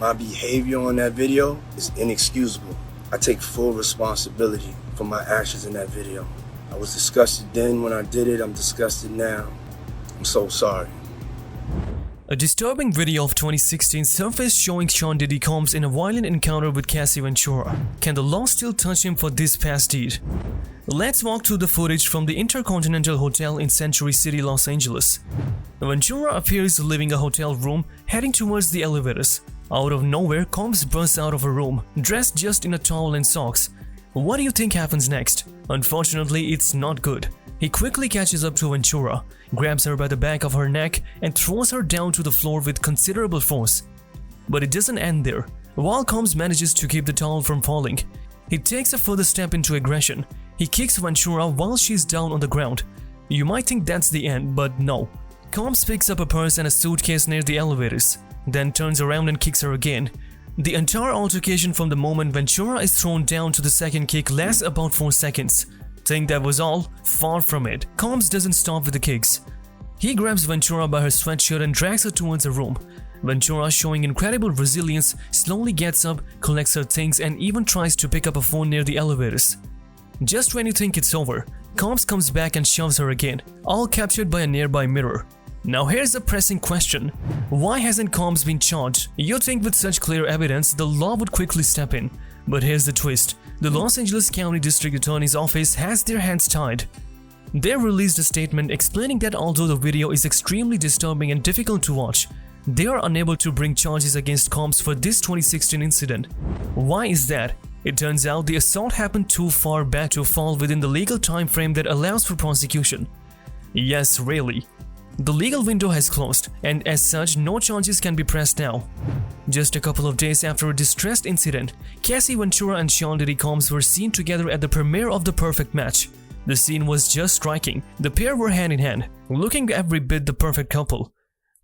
My behavior on that video is inexcusable. I take full responsibility for my actions in that video. I was disgusted then when I did it. I'm disgusted now. I'm so sorry. A disturbing video of 2016 surfaced showing Sean Diddy Combs in a violent encounter with Cassie Ventura. Can the law still touch him for this past deed? Let's walk through the footage from the Intercontinental Hotel in Century City, Los Angeles. Ventura appears leaving a hotel room, heading towards the elevators. Out of nowhere, Combs bursts out of a room, dressed just in a towel and socks. What do you think happens next? Unfortunately, it's not good. He quickly catches up to Ventura, grabs her by the back of her neck and throws her down to the floor with considerable force. But it doesn't end there. While Combs manages to keep the towel from falling, he takes a further step into aggression. He kicks Ventura while she's down on the ground. You might think that's the end, but no. Combs picks up a purse and a suitcase near the elevators, then turns around and kicks her again. The entire altercation from the moment Ventura is thrown down to the second kick lasts about 4 seconds. Think that was all? Far from it. Combs doesn't stop with the kicks. He grabs Ventura by her sweatshirt and drags her towards a room. Ventura, showing incredible resilience, slowly gets up, collects her things and even tries to pick up a phone near the elevators. Just when you think it's over, Combs comes back and shoves her again, all captured by a nearby mirror. Now here's a pressing question. Why hasn't Combs been charged? You'd think with such clear evidence, the law would quickly step in. But here's the twist. The Los Angeles County District Attorney's Office has their hands tied. They released a statement explaining that although the video is extremely disturbing and difficult to watch, they are unable to bring charges against Combs for this 2016 incident. Why is that? It turns out the assault happened too far back to fall within the legal time frame that allows for prosecution. Yes, really. The legal window has closed, and as such, no charges can be pressed now. Just a couple of days after a distressed incident, Cassie Ventura and Sean Diddy Combs were seen together at the premiere of The Perfect Match. The scene was just striking. The pair were hand in hand, looking every bit the perfect couple.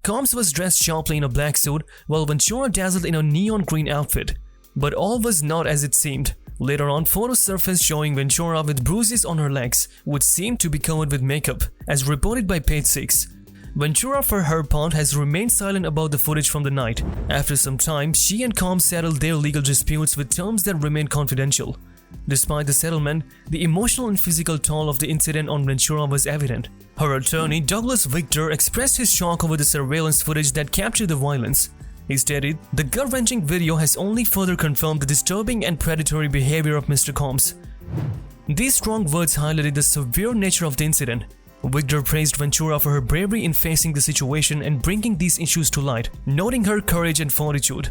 Combs was dressed sharply in a black suit, while Ventura dazzled in a neon green outfit. But all was not as it seemed. Later on, photos surfaced showing Ventura with bruises on her legs, which seemed to be covered with makeup, as reported by Page 6. Ventura, for her part, has remained silent about the footage from the night. After some time, she and Combs settled their legal disputes with terms that remain confidential. Despite the settlement, the emotional and physical toll of the incident on Ventura was evident. Her attorney, Douglas Victor, expressed his shock over the surveillance footage that captured the violence. He stated, "The gut-wrenching video has only further confirmed the disturbing and predatory behavior of Mr. Combs." These strong words highlighted the severe nature of the incident. Victor praised Ventura for her bravery in facing the situation and bringing these issues to light, noting her courage and fortitude.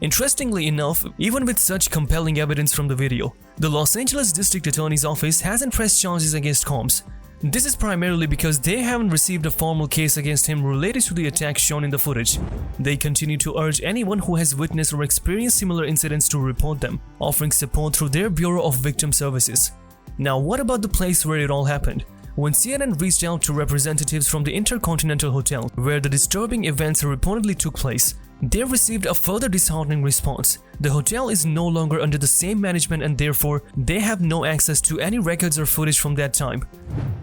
Interestingly enough, even with such compelling evidence from the video, the Los Angeles District Attorney's Office hasn't pressed charges against Combs. This is primarily because they haven't received a formal case against him related to the attacks shown in the footage. They continue to urge anyone who has witnessed or experienced similar incidents to report them, offering support through their Bureau of Victim Services. Now, what about the place where it all happened? When CNN reached out to representatives from the Intercontinental Hotel, where the disturbing events reportedly took place, they received a further disheartening response. The hotel is no longer under the same management and therefore they have no access to any records or footage from that time.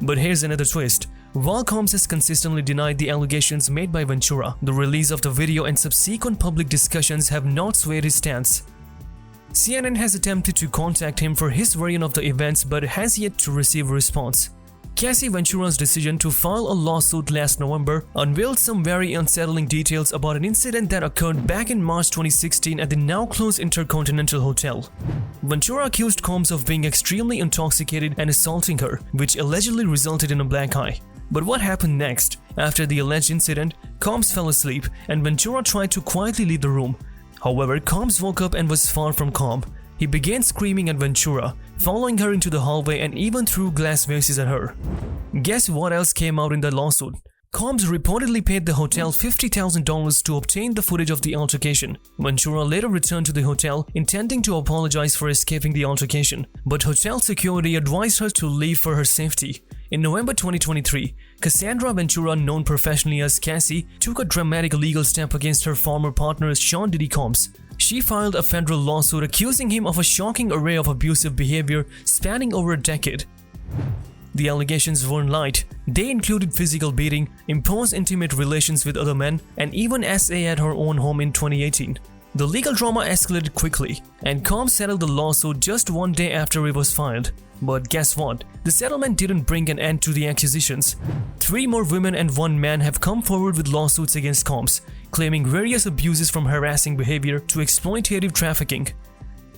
But here's another twist. While Combs has consistently denied the allegations made by Ventura, the release of the video and subsequent public discussions have not swayed his stance. CNN has attempted to contact him for his version of the events but has yet to receive a response. Cassie Ventura's decision to file a lawsuit last November unveiled some very unsettling details about an incident that occurred back in March 2016 at the now-closed Intercontinental Hotel. Ventura accused Combs of being extremely intoxicated and assaulting her, which allegedly resulted in a black eye. But what happened next? After the alleged incident, Combs fell asleep and Ventura tried to quietly leave the room. However, Combs woke up and was far from calm. He began screaming at Ventura, following her into the hallway and even threw glass vases at her. Guess what else came out in the lawsuit? Combs reportedly paid the hotel $50,000 to obtain the footage of the altercation. Ventura later returned to the hotel, intending to apologize for escaping the altercation, but hotel security advised her to leave for her safety. In November 2023, Cassandra Ventura, known professionally as Cassie, took a dramatic legal step against her former partner Sean Diddy Combs. She filed a federal lawsuit accusing him of a shocking array of abusive behavior spanning over a decade. The allegations weren't light. They included physical beating, imposed intimate relations with other men, and even SA at her own home in 2018. The legal drama escalated quickly, and Combs settled the lawsuit just one day after it was filed. But guess what? The settlement didn't bring an end to the accusations. 3 more women and 1 man have come forward with lawsuits against Combs, claiming various abuses from harassing behavior to exploitative trafficking.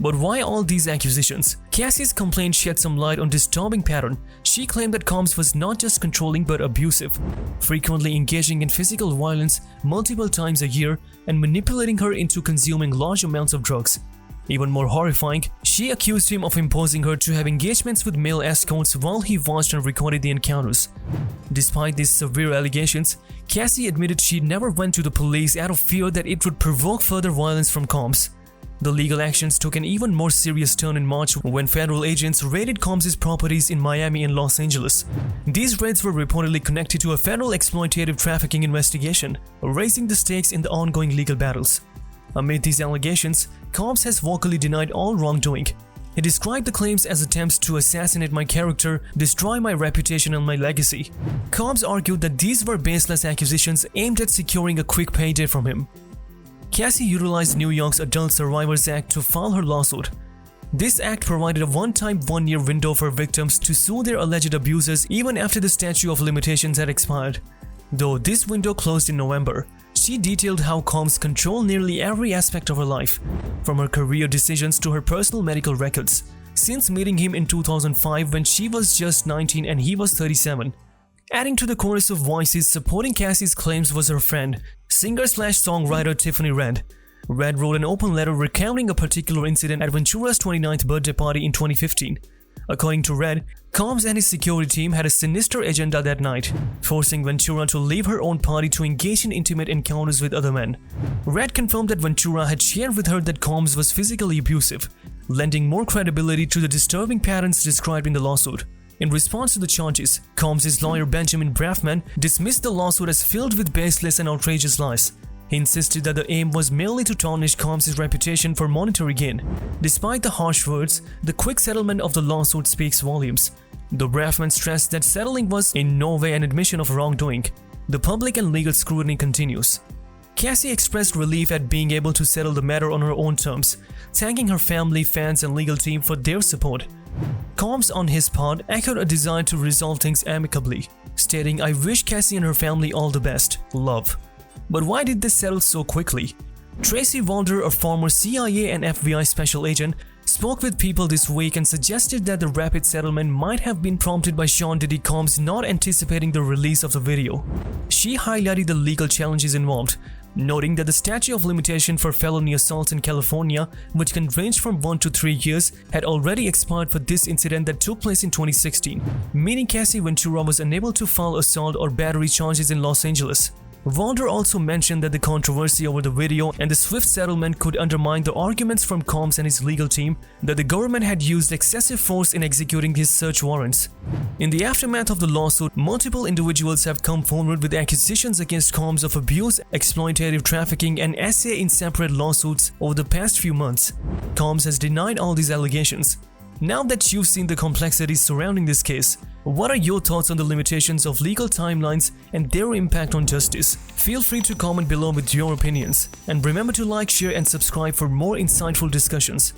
But why all these accusations? Cassie's complaint shed some light on disturbing pattern. She claimed that Combs was not just controlling but abusive, frequently engaging in physical violence multiple times a year and manipulating her into consuming large amounts of drugs. Even more horrifying, she accused him of imposing her to have engagements with male escorts while he watched and recorded the encounters. Despite these severe allegations, Cassie admitted she never went to the police out of fear that it would provoke further violence from Combs. The legal actions took an even more serious turn in March when federal agents raided Combs' properties in Miami and Los Angeles. These raids were reportedly connected to a federal exploitative trafficking investigation, raising the stakes in the ongoing legal battles. Amid these allegations, Combs has vocally denied all wrongdoing. He described the claims as attempts to assassinate my character, destroy my reputation and my legacy. Combs argued that these were baseless accusations aimed at securing a quick payday from him. Cassie utilized New York's Adult Survivors Act to file her lawsuit. This act provided a one-time 1-year window for victims to sue their alleged abusers even after the statute of limitations had expired. Though this window closed in November, she detailed how Combs controlled nearly every aspect of her life, from her career decisions to her personal medical records, since meeting him in 2005 when she was just 19 and he was 37. Adding to the chorus of voices supporting Cassie's claims was her friend, singer-songwriter Tiffany Red. Red wrote an open letter recounting a particular incident at Ventura's 29th birthday party in 2015. According to Red, Combs and his security team had a sinister agenda that night, forcing Ventura to leave her own party to engage in intimate encounters with other men. Red confirmed that Ventura had shared with her that Combs was physically abusive, lending more credibility to the disturbing patterns described in the lawsuit. In response to the charges, Combs' lawyer Benjamin Braffman dismissed the lawsuit as filled with baseless and outrageous lies. He insisted that the aim was merely to tarnish Combs' reputation for monetary gain. Despite the harsh words, the quick settlement of the lawsuit speaks volumes. Though Braffman stressed that settling was in no way an admission of wrongdoing, the public and legal scrutiny continues. Cassie expressed relief at being able to settle the matter on her own terms, thanking her family, fans, and legal team for their support. Combs, on his part, echoed a desire to resolve things amicably, stating, "I wish Cassie and her family all the best. Love." But why did this settle so quickly? Tracy Walder, a former CIA and FBI special agent, spoke with People this week and suggested that the rapid settlement might have been prompted by Sean Diddy Combs not anticipating the release of the video. She highlighted the legal challenges involved, noting that the statute of limitation for felony assault in California, which can range from 1 to 3 years, had already expired for this incident that took place in 2016, meaning Cassie Ventura was unable to file assault or battery charges in Los Angeles. Walder also mentioned that the controversy over the video and the swift settlement could undermine the arguments from Combs and his legal team that the government had used excessive force in executing his search warrants. In the aftermath of the lawsuit, multiple individuals have come forward with accusations against Combs of abuse, exploitative trafficking, and SA in separate lawsuits over the past few months. Combs has denied all these allegations. Now that you've seen the complexities surrounding this case, what are your thoughts on the limitations of legal timelines and their impact on justice? Feel free to comment below with your opinions. And remember to like, share, and subscribe for more insightful discussions.